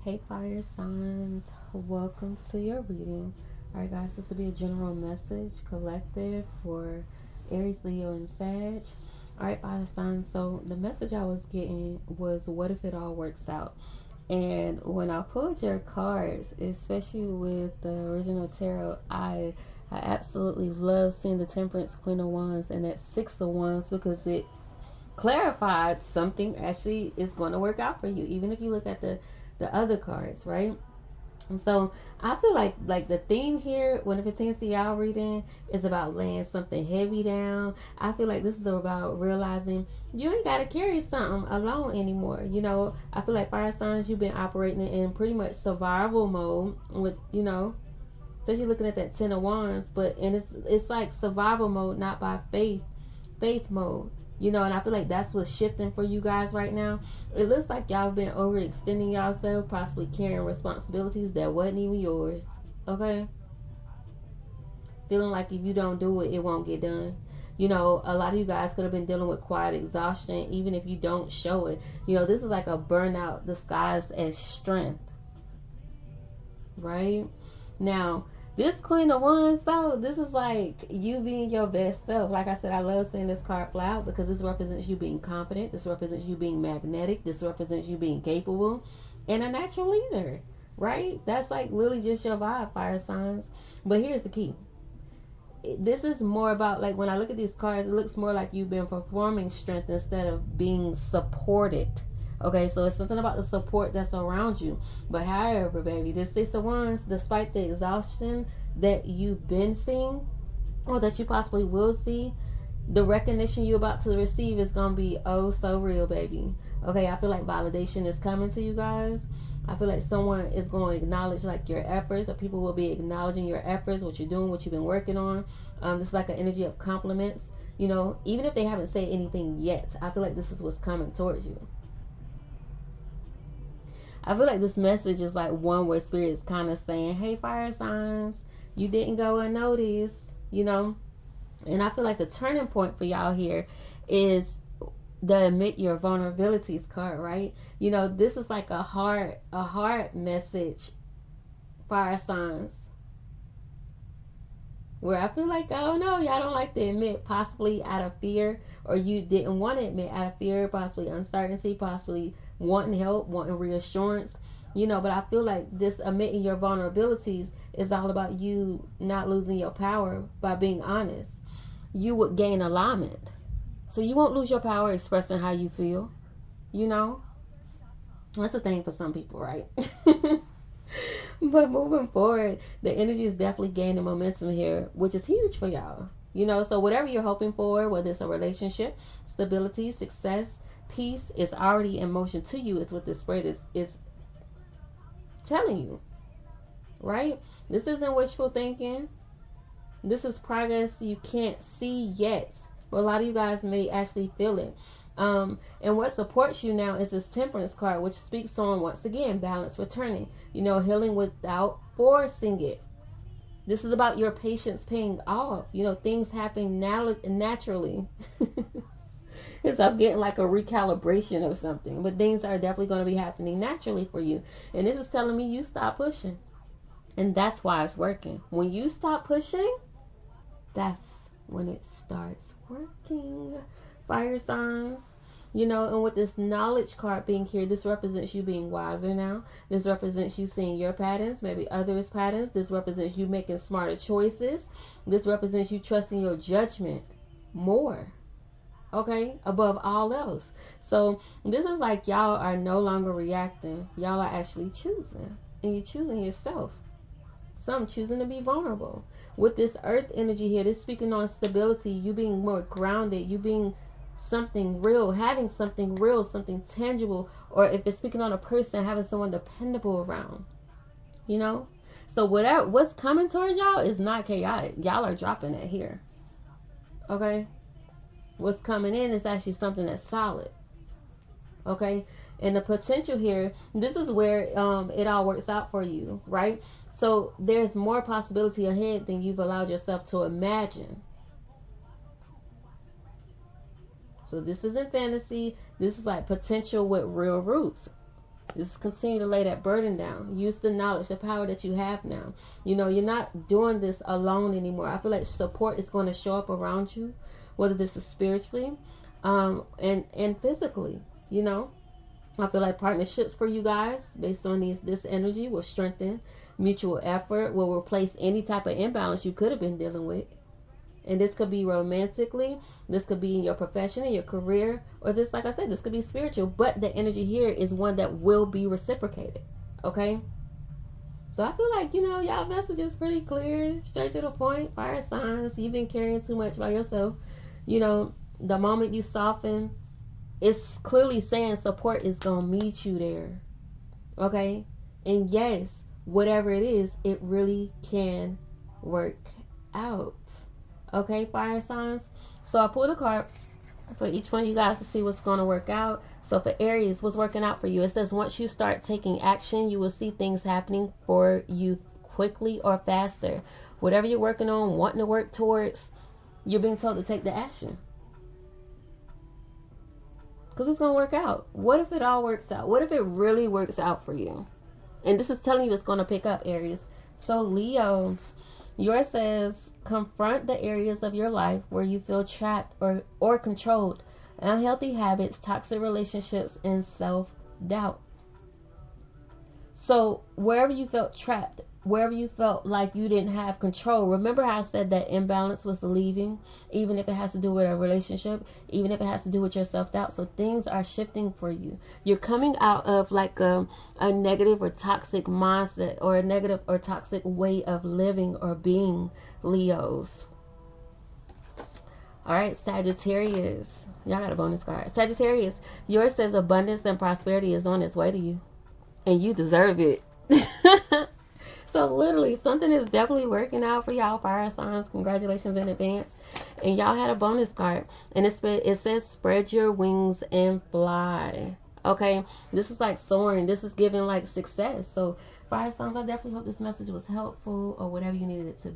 Hey fire signs, welcome to your reading. Alright guys, this will be a general message collective for Aries, Leo, and Sag. Alright fire signs, so the message I was getting was what if it all works out? And when I pulled your cards, especially with the original tarot, I absolutely love seeing the Temperance, Queen of Wands, and that Six of Wands because it clarified something actually is going to work out for you, even if you look at the other cards, right? And so I feel like the theme here when it pertains to y'all reading is about laying something heavy down. I feel like this is about realizing you ain't gotta carry something alone anymore. I feel like fire signs, you've been operating in pretty much survival mode with, especially looking at that Ten of Wands, but and it's like survival mode, not by faith mode. And I feel like that's what's shifting for you guys right now. It looks like y'all been overextending yourself, possibly carrying responsibilities that wasn't even yours. Okay? Feeling like if you don't do it, it won't get done. A lot of you guys could have been dealing with quiet exhaustion, even if you don't show it. This is like a burnout disguised as strength. Right? Now, this Queen of Wands, though, this is like you being your best self. Like I said, I love seeing this card fly out because this represents you being confident. This represents you being magnetic. This represents you being capable and a natural leader, right? That's like literally just your vibe, fire signs. But here's the key. This is more about, like, when I look at these cards, it looks more like you've been performing strength instead of being supported. Okay, so it's something about the support that's around you. But however, baby, this Six of Wands, despite the exhaustion that you've been seeing or that you possibly will see, the recognition you're about to receive is going to be oh so real, baby. Okay, I feel like validation is coming to you guys. I feel like someone is going to acknowledge like your efforts, or people will be acknowledging your efforts, what you're doing, what you've been working on. This is like an energy of compliments. Even if they haven't said anything yet, I feel like this is what's coming towards you. I feel like this message is like one where spirit is kind of saying, hey, fire signs, you didn't go unnoticed, And I feel like the turning point for y'all here is the admit your vulnerabilities card, right? This is like a hard message, fire signs, where I feel like, I don't know, y'all don't like to admit, possibly out of fear, or you didn't want to admit out of fear, possibly uncertainty, possibly wanting help, wanting reassurance, but I feel like this admitting your vulnerabilities is all about you not losing your power by being honest. You would gain alignment. So you won't lose your power expressing how you feel, That's a thing for some people, right? But moving forward, the energy is definitely gaining momentum here, which is huge for y'all. So whatever you're hoping for, whether it's a relationship, stability, success, peace, is already in motion to you, is what this spread is telling you, right? This isn't wishful thinking. This is progress you can't see yet, but a lot of you guys may actually feel it. And what supports you now is this Temperance card, which speaks on, once again, balance returning. Healing without forcing it. This is about your patience paying off. Things happen naturally. It's up getting like a recalibration of something, but things are definitely going to be happening naturally for you. And this is telling me you stop pushing, and that's why it's working. When you stop pushing, that's when it starts working. Fire signs. And with this knowledge card being here, this represents you being wiser now. This represents you seeing your patterns, maybe others' patterns. This represents you making smarter choices. This represents you trusting your judgment more, okay, above all else. So this is like y'all are no longer reacting. Y'all are actually choosing, and you're choosing yourself. Some choosing to be vulnerable. With this earth energy here, this speaking on stability, you being more grounded, you being something real, having something real, something tangible, or if it's speaking on a person, having someone dependable around, So what's coming towards y'all is not chaotic. Y'all are dropping it here, okay? What's coming in is actually something that's solid, okay? And the potential here, this is where it all works out for you, right? So there's more possibility ahead than you've allowed yourself to imagine. So this isn't fantasy. This is like potential with real roots. Just continue to lay that burden down. Use the knowledge, the power that you have now. You know, you're not doing this alone anymore. I feel like support is going to show up around you, whether this is spiritually, and physically. You know, I feel like partnerships for you guys, based on this energy, will strengthen. Mutual effort will replace any type of imbalance you could have been dealing with. And this could be romantically, this could be in your profession, in your career, or this, like I said, this could be spiritual. But the energy here is one that will be reciprocated. Okay? So I feel like, you know, y'all message is pretty clear, straight to the point. Fire signs, you've been carrying too much by yourself. You know, the moment you soften, it's clearly saying support is going to meet you there. Okay? And yes, whatever it is, it really can work out. Okay, fire signs. So I pulled a card for each one of you guys to see what's going to work out. So for Aries, what's working out for you? It says once you start taking action, you will see things happening for you quickly or faster. Whatever you're working on, wanting to work towards, you're being told to take the action. Because it's going to work out. What if it all works out? What if it really works out for you? And this is telling you it's going to pick up, Aries. So Leos, yours says confront the areas of your life where you feel trapped or controlled. Unhealthy habits, toxic relationships, and self-doubt. So wherever you felt trapped, wherever you felt like you didn't have control, remember how I said that imbalance was leaving, even if it has to do with a relationship, even if it has to do with your self-doubt. So things are shifting for you. You're coming out of like a negative or toxic mindset, or a negative or toxic way of living or being, Leos. All right, Sagittarius. Y'all got a bonus card. Sagittarius, yours says abundance and prosperity is on its way to you. And you deserve it. So literally, something is definitely working out for y'all, fire signs. Congratulations in advance. And y'all had a bonus card. And it says spread your wings and fly. Okay, this is like soaring. This is giving like success. So fire signs, I definitely hope this message was helpful, or whatever you needed it to be.